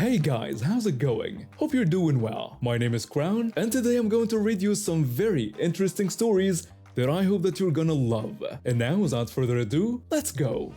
Hey guys, how's it going? Hope you're doing well. My name is Crown, and today I'm going to read you some very interesting stories that I hope that you're gonna love. And now, without further ado, let's go!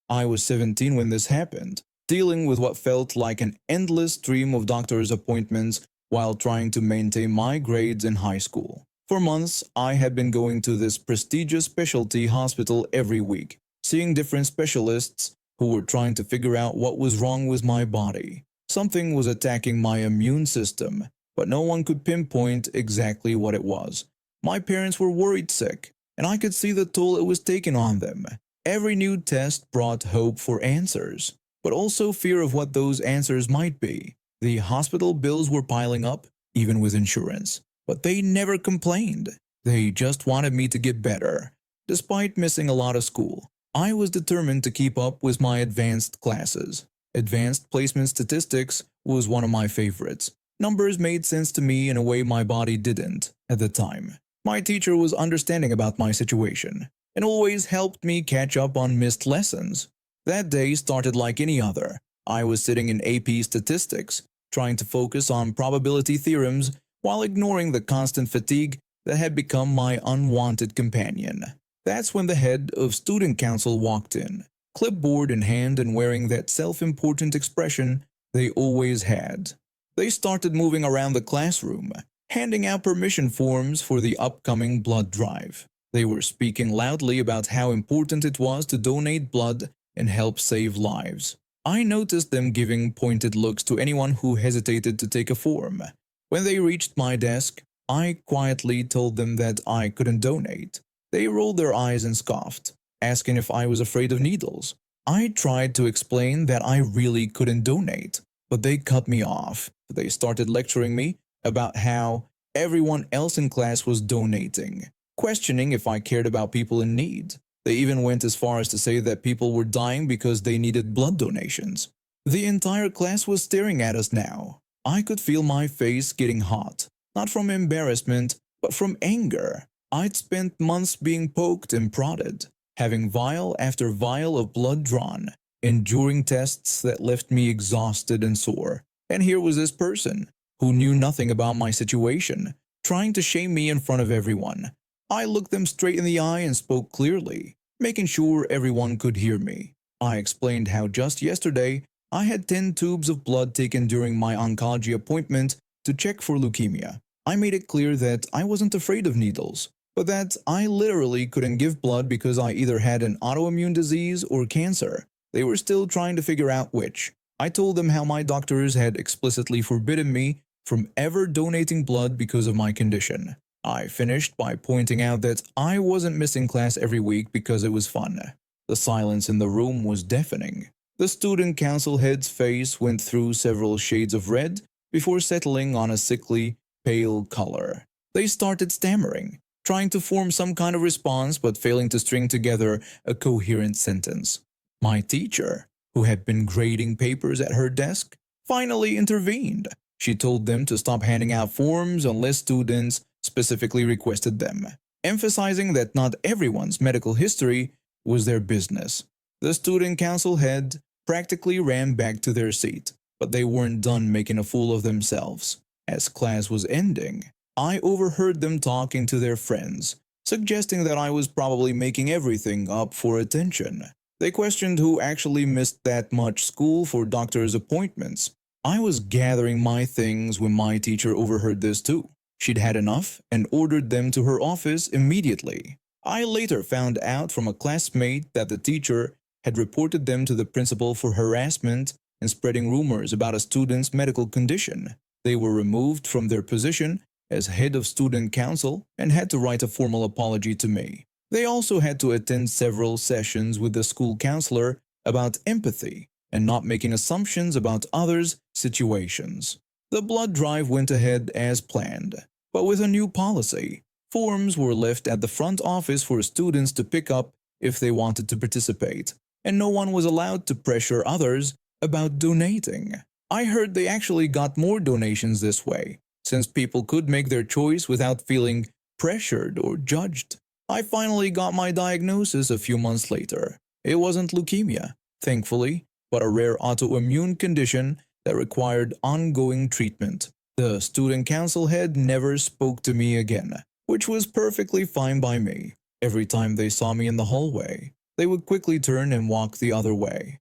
I was 17 when this happened, dealing with what felt like an endless stream of doctor's appointments while trying to maintain my grades in high school. For months, I had been going to this prestigious specialty hospital every week, seeing different specialists who were trying to figure out what was wrong with my body. Something was attacking my immune system, but no one could pinpoint exactly what it was. My parents were worried sick, and I could see the toll it was taking on them. Every new test brought hope for answers, but also fear of what those answers might be. The hospital bills were piling up, even with insurance, but they never complained. They just wanted me to get better. Despite missing a lot of school, I was determined to keep up with my advanced classes. Advanced placement statistics was one of my favorites. Numbers made sense to me in a way my body didn't at the time. My teacher was understanding about my situation and always helped me catch up on missed lessons. That day started like any other. I was sitting in AP statistics, trying to focus on probability theorems while ignoring the constant fatigue that had become my unwanted companion. That's when the head of student council walked in, clipboard in hand and wearing that self-important expression they always had. They started moving around the classroom, handing out permission forms for the upcoming blood drive. They were speaking loudly about how important it was to donate blood and help save lives. I noticed them giving pointed looks to anyone who hesitated to take a form. When they reached my desk, I quietly told them that I couldn't donate. They rolled their eyes and scoffed, asking if I was afraid of needles. I tried to explain that I really couldn't donate, but they cut me off. They started lecturing me about how everyone else in class was donating, questioning if I cared about people in need. They even went as far as to say that people were dying because they needed blood donations. The entire class was staring at us now. I could feel my face getting hot, not from embarrassment, but from anger. I'd spent months being poked and prodded, having vial after vial of blood drawn, enduring tests that left me exhausted and sore. And here was this person, who knew nothing about my situation, trying to shame me in front of everyone. I looked them straight in the eye and spoke clearly, making sure everyone could hear me. I explained how just yesterday I had 10 tubes of blood taken during my oncology appointment to check for leukemia. I made it clear that I wasn't afraid of needles, but that I literally couldn't give blood because I either had an autoimmune disease or cancer. They were still trying to figure out which. I told them how my doctors had explicitly forbidden me from ever donating blood because of my condition. I finished by pointing out that I wasn't missing class every week because it was fun. The silence in the room was deafening. The student council head's face went through several shades of red before settling on a sickly, pale color. They started stammering, trying to form some kind of response but failing to string together a coherent sentence. My teacher, who had been grading papers at her desk, finally intervened. She told them to stop handing out forms unless students specifically requested them, emphasizing that not everyone's medical history was their business. The student council head practically ran back to their seat, but they weren't done making a fool of themselves. As class was ending, I overheard them talking to their friends, suggesting that I was probably making everything up for attention. They questioned who actually missed that much school for doctor's appointments. I was gathering my things when my teacher overheard this too. She'd had enough and ordered them to her office immediately. I later found out from a classmate that the teacher had reported them to the principal for harassment and spreading rumors about a student's medical condition. They were removed from their position as head of student council and had to write a formal apology to me. They also had to attend several sessions with the school counselor about empathy and not making assumptions about others' situations. The blood drive went ahead as planned, but with a new policy. Forms were left at the front office for students to pick up if they wanted to participate, and no one was allowed to pressure others about donating. I heard they actually got more donations this way, since people could make their choice without feeling pressured or judged. I finally got my diagnosis a few months later. It wasn't leukemia, thankfully, but a rare autoimmune condition that required ongoing treatment. The student council head never spoke to me again, which was perfectly fine by me. Every time they saw me in the hallway, they would quickly turn and walk the other way.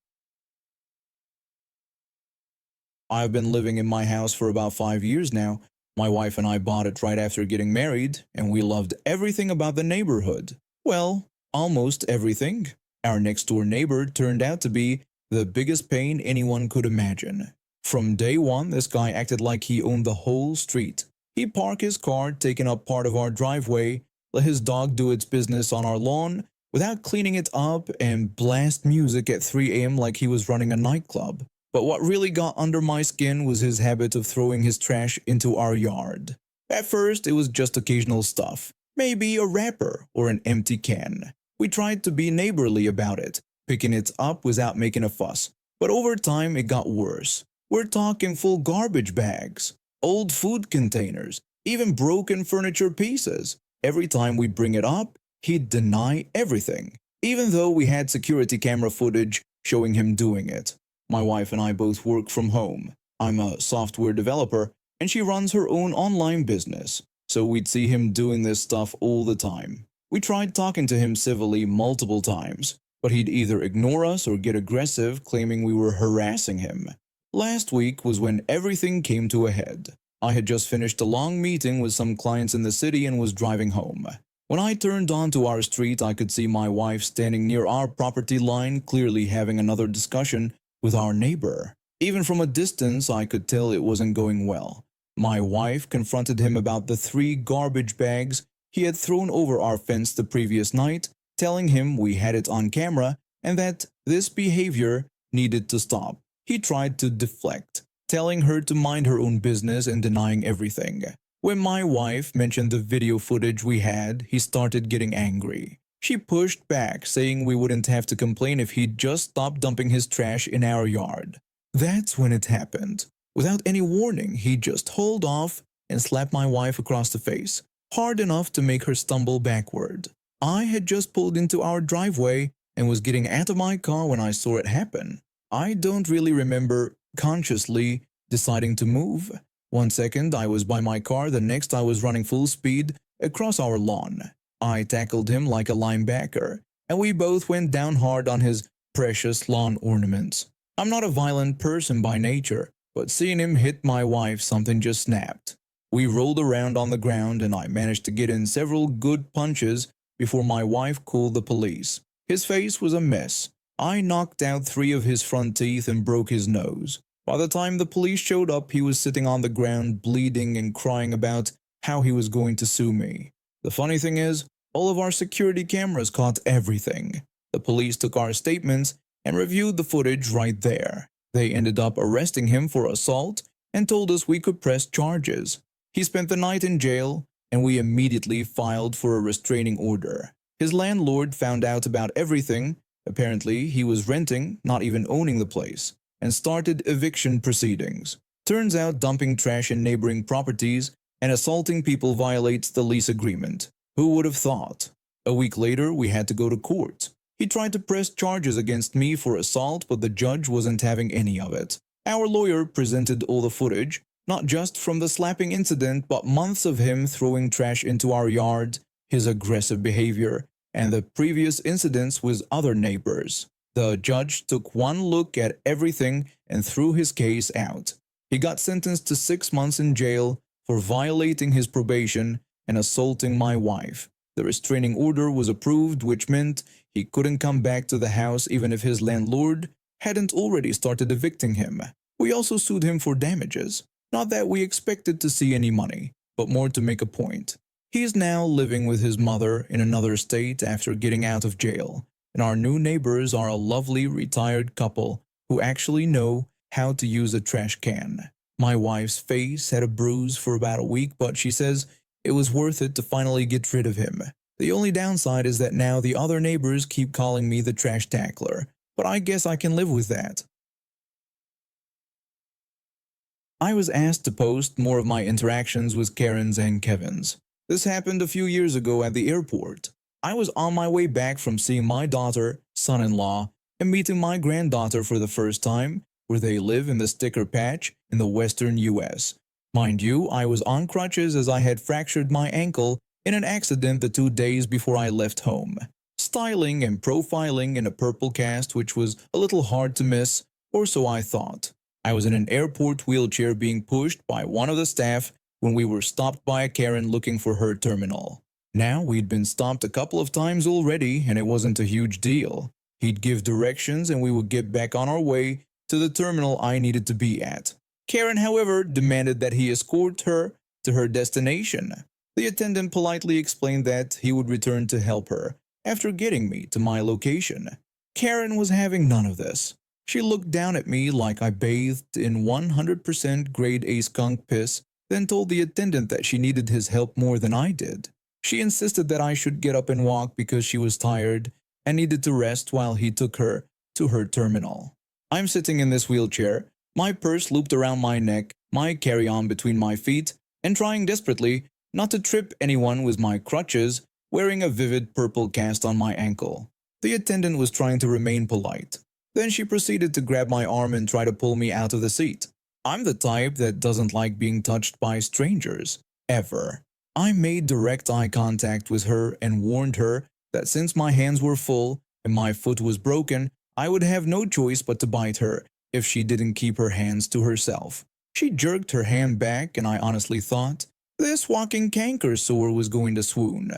I've been living in my house for about 5 years now. My wife and I bought it right after getting married, and we loved everything about the neighborhood. Well, almost everything. Our next door neighbor turned out to be the biggest pain anyone could imagine. From day one, this guy acted like he owned the whole street. He'd park his car, taking up part of our driveway, let his dog do its business on our lawn without cleaning it up, and blast music at 3 a.m. like he was running a nightclub. But what really got under my skin was his habit of throwing his trash into our yard. At first, it was just occasional stuff, maybe a wrapper or an empty can. We tried to be neighborly about it, picking it up without making a fuss. But over time, it got worse. We're talking full garbage bags, old food containers, even broken furniture pieces. Every time we bring it up, he'd deny everything, even though we had security camera footage showing him doing it. My wife and I both work from home. I'm a software developer, and she runs her own online business, so we'd see him doing this stuff all the time. We tried talking to him civilly multiple times, but he'd either ignore us or get aggressive, claiming we were harassing him. Last week was when everything came to a head. I had just finished a long meeting with some clients in the city and was driving home. When I turned onto our street, I could see my wife standing near our property line, clearly having another discussion with our neighbor. Even from a distance, I could tell it wasn't going well. My wife confronted him about the 3 garbage bags he had thrown over our fence the previous night, telling him we had it on camera and that this behavior needed to stop. He tried to deflect, telling her to mind her own business and denying everything. When my wife mentioned the video footage we had, he started getting angry. She pushed back, saying we wouldn't have to complain if he'd just stopped dumping his trash in our yard. That's when it happened. Without any warning, he just hauled off and slapped my wife across the face, hard enough to make her stumble backward. I had just pulled into our driveway and was getting out of my car when I saw it happen. I don't really remember consciously deciding to move. 1 second I was by my car, the next I was running full speed across our lawn. I tackled him like a linebacker, and we both went down hard on his precious lawn ornaments. I'm not a violent person by nature, but seeing him hit my wife, something just snapped. We rolled around on the ground, and I managed to get in several good punches before my wife called the police. His face was a mess. I knocked out 3 of his front teeth and broke his nose. By the time the police showed up, he was sitting on the ground, bleeding and crying about how he was going to sue me. The funny thing is, all of our security cameras caught everything. The police took our statements and reviewed the footage right there. They ended up arresting him for assault and told us we could press charges. He spent the night in jail, and we immediately filed for a restraining order. His landlord found out about everything. Apparently, he was renting, not even owning the place, and started eviction proceedings. Turns out dumping trash in neighboring properties and assaulting people violates the lease agreement. Who would have thought? A week later, we had to go to court. He tried to press charges against me for assault, but the judge wasn't having any of it. Our lawyer presented all the footage, not just from the slapping incident, but months of him throwing trash into our yard, his aggressive behavior, and the previous incidents with other neighbors. The judge took one look at everything and threw his case out. He got sentenced to 6 months in jail for violating his probation and assaulting my wife. The restraining order was approved, which meant he couldn't come back to the house even if his landlord hadn't already started evicting him. We also sued him for damages. Not that we expected to see any money, but more to make a point. He is now living with his mother in another state after getting out of jail, and our new neighbors are a lovely retired couple who actually know how to use a trash can. My wife's face had a bruise for about a week, but she says it was worth it to finally get rid of him. The only downside is that now the other neighbors keep calling me the trash tackler, but I guess I can live with that. I was asked to post more of my interactions with Karens and Kevins. This happened a few years ago at the airport. I was on my way back from seeing my daughter, son-in-law, and meeting my granddaughter for the first time, where they live in the sticker patch in the western US. Mind you, I was on crutches as I had fractured my ankle in an accident the 2 days before I left home. Styling and profiling in a purple cast, which was a little hard to miss, or so I thought. I was in an airport wheelchair being pushed by one of the staff when we were stopped by a Karen looking for her terminal. Now, we'd been stopped a couple of times already, and it wasn't a huge deal. He'd give directions and we would get back on our way to the terminal I needed to be at. Karen, however, demanded that he escort her to her destination. The attendant politely explained that he would return to help her after getting me to my location. Karen was having none of this. She looked down at me like I bathed in 100% grade A skunk piss, then told the attendant that she needed his help more than I did. She insisted that I should get up and walk because she was tired and needed to rest while he took her to her terminal. I'm sitting in this wheelchair, my purse looped around my neck, my carry-on between my feet, and trying desperately not to trip anyone with my crutches, wearing a vivid purple cast on my ankle. The attendant was trying to remain polite. Then she proceeded to grab my arm and try to pull me out of the seat. I'm the type that doesn't like being touched by strangers, ever. I made direct eye contact with her and warned her that since my hands were full and my foot was broken, I would have no choice but to bite her if she didn't keep her hands to herself. She jerked her hand back and I honestly thought this walking canker sore was going to swoon.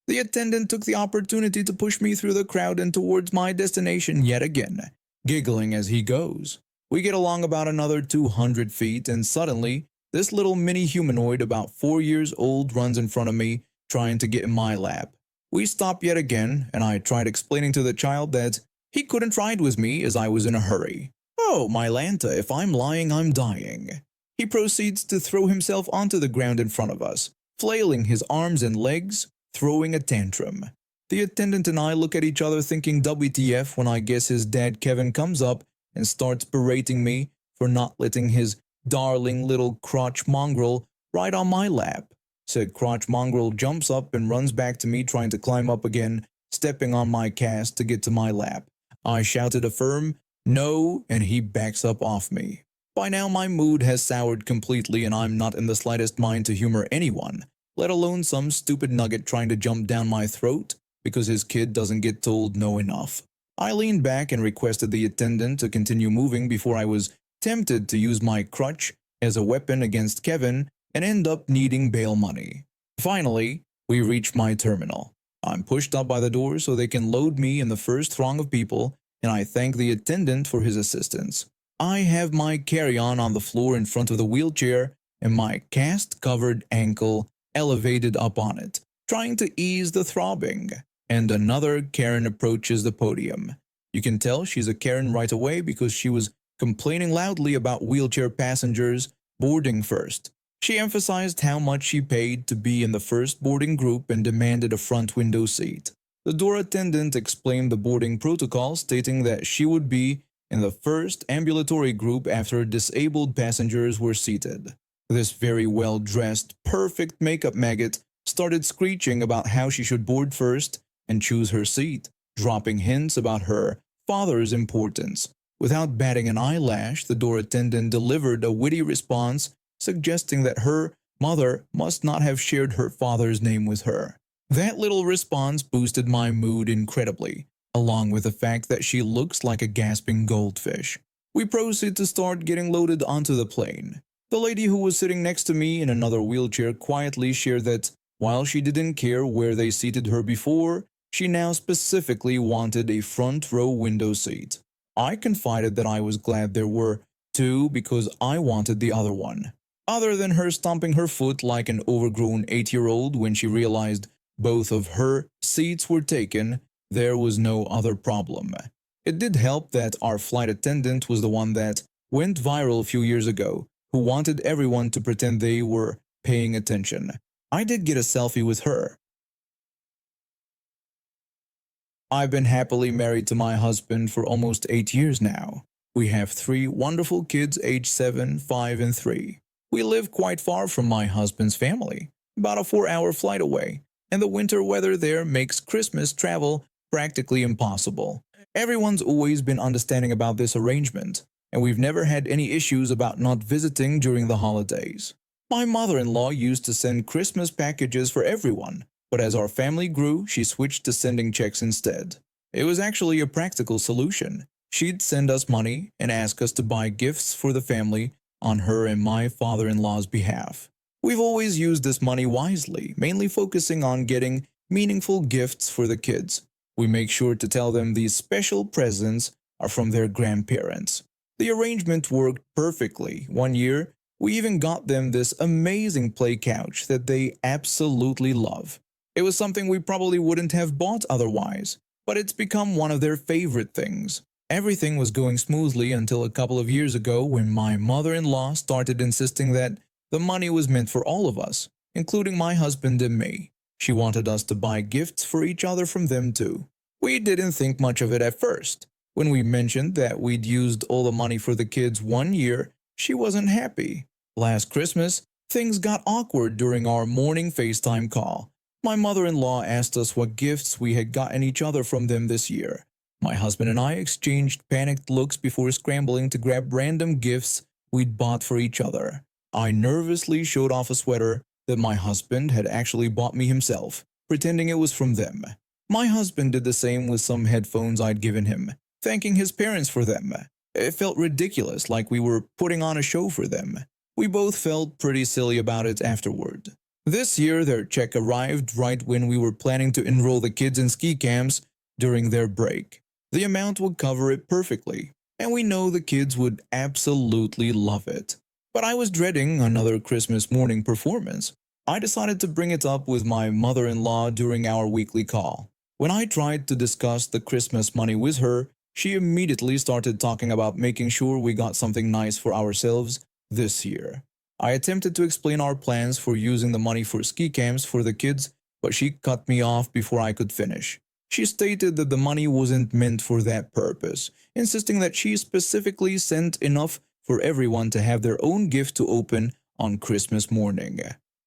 The attendant took the opportunity to push me through the crowd and towards my destination yet again, giggling as he goes. We get along about another 200 feet and suddenly, this little mini humanoid about 4 years old runs in front of me, trying to get in my lap. We stop yet again, and I tried explaining to the child that he couldn't ride with me as I was in a hurry. Oh, my Lanta, if I'm lying, I'm dying. He proceeds to throw himself onto the ground in front of us, flailing his arms and legs, throwing a tantrum. The attendant and I look at each other thinking WTF when I guess his dad Kevin comes up and starts berating me for not letting his darling little crotch mongrel ride on my lap. Said crotch mongrel jumps up and runs back to me trying to climb up again, stepping on my cast to get to my lap. I shouted a firm no and he backs up off me. By now my mood has soured completely and I'm not in the slightest mind to humor anyone, let alone some stupid nugget trying to jump down my throat because his kid doesn't get told no enough. I leaned back and requested the attendant to continue moving before I was tempted to use my crutch as a weapon against Kevin and end up needing bail money. Finally, we reach my terminal. I'm pushed up by the door so they can load me in the first throng of people, and I thank the attendant for his assistance. I have my carry-on on the floor in front of the wheelchair and my cast-covered ankle elevated up on it, trying to ease the throbbing. And another Karen approaches the podium. You can tell she's a Karen right away because she was complaining loudly about wheelchair passengers boarding first. She emphasized how much she paid to be in the first boarding group and demanded a front window seat. The door attendant explained the boarding protocol, stating that she would be in the first ambulatory group after disabled passengers were seated. This very well-dressed, perfect makeup maggot started screeching about how she should board first and choose her seat, dropping hints about her father's importance. Without batting an eyelash, the door attendant delivered a witty response suggesting that her mother must not have shared her father's name with her. That little response boosted my mood incredibly, along with the fact that she looks like a gasping goldfish. We proceed to start getting loaded onto the plane. The lady who was sitting next to me in another wheelchair quietly shared that while she didn't care where they seated her before, she now specifically wanted a front row window seat. I confided that I was glad there were two because I wanted the other one. Other than her stomping her foot like an overgrown 8-year-old when she realized both of her seats were taken, there was no other problem. It did help that our flight attendant was the one that went viral a few years ago, who wanted everyone to pretend they were paying attention. I did get a selfie with her. I've been happily married to my husband for almost 8 years now. We have 3 wonderful kids aged 7, 5, and 3. We live quite far from my husband's family, about a 4-hour flight away, and the winter weather there makes Christmas travel practically impossible. Everyone's always been understanding about this arrangement, and we've never had any issues about not visiting during the holidays. My mother-in-law used to send Christmas packages for everyone, but as our family grew, she switched to sending checks instead. It was actually a practical solution. She'd send us money and ask us to buy gifts for the family on her and my father-in-law's behalf. We've always used this money wisely, mainly focusing on getting meaningful gifts for the kids. We make sure to tell them these special presents are from their grandparents. The arrangement worked perfectly. One year, we even got them this amazing play couch that they absolutely love. It was something we probably wouldn't have bought otherwise, but it's become one of their favorite things. Everything was going smoothly until a couple of years ago when my mother-in-law started insisting that the money was meant for all of us, including my husband and me. She wanted us to buy gifts for each other from them too. We didn't think much of it at first. When we mentioned that we'd used all the money for the kids one year, she wasn't happy. Last Christmas, things got awkward during our morning FaceTime call. My mother-in-law asked us what gifts we had gotten each other from them this year. My husband and I exchanged panicked looks before scrambling to grab random gifts we'd bought for each other. I nervously showed off a sweater that my husband had actually bought me himself, pretending it was from them. My husband did the same with some headphones I'd given him, thanking his parents for them. It felt ridiculous, like we were putting on a show for them. We both felt pretty silly about it afterward. This year, their check arrived right when we were planning to enroll the kids in ski camps during their break. The amount would cover it perfectly, and we know the kids would absolutely love it. But I was dreading another Christmas morning performance. I decided to bring it up with my mother-in-law during our weekly call. When I tried to discuss the Christmas money with her, she immediately started talking about making sure we got something nice for ourselves this year. I attempted to explain our plans for using the money for ski camps for the kids, but she cut me off before I could finish. She stated that the money wasn't meant for that purpose, insisting that she specifically sent enough for everyone to have their own gift to open on Christmas morning.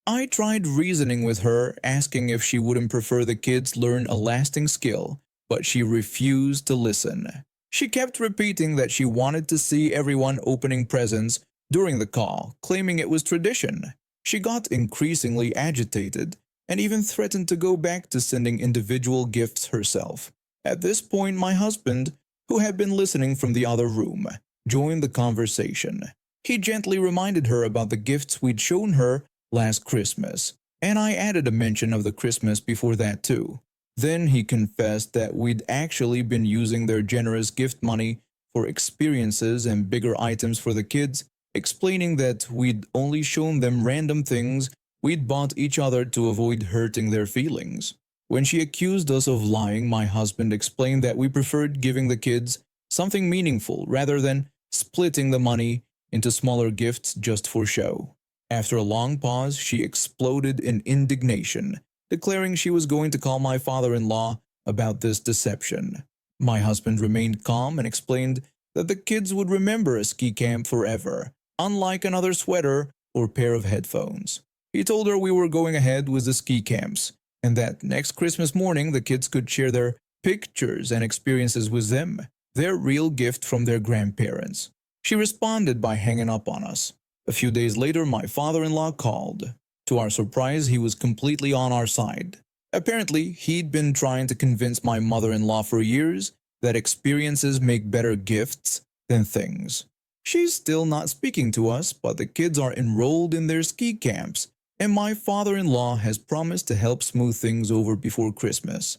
I tried reasoning with her, asking if she wouldn't prefer the kids learn a lasting skill, but she refused to listen. She kept repeating that she wanted to see everyone opening presents during the call, claiming it was tradition. She got increasingly agitated and even threatened to go back to sending individual gifts herself. At this point, my husband, who had been listening from the other room, joined the conversation. He gently reminded her about the gifts we'd shown her last Christmas, and I added a mention of the Christmas before that too. Then he confessed that we'd actually been using their generous gift money for experiences and bigger items for the kids, explaining that we'd only shown them random things we'd bought each other to avoid hurting their feelings. When she accused us of lying, my husband explained that we preferred giving the kids something meaningful rather than splitting the money into smaller gifts just for show. After a long pause, she exploded in indignation, declaring she was going to call my father-in-law about this deception. My husband remained calm and explained that the kids would remember a ski camp forever, unlike another sweater or pair of headphones. He told her we were going ahead with the ski camps, and that next Christmas morning the kids could share their pictures and experiences with them, their real gift from their grandparents. She responded by hanging up on us. A few days later, my father-in-law called. To our surprise, he was completely on our side. Apparently, he'd been trying to convince my mother-in-law for years that experiences make better gifts than things. She's still not speaking to us, but the kids are enrolled in their ski camps, and my father-in-law has promised to help smooth things over before Christmas.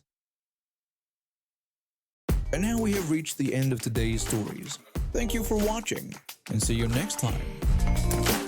And now we have reached the end of today's stories. Thank you for watching, and see you next time.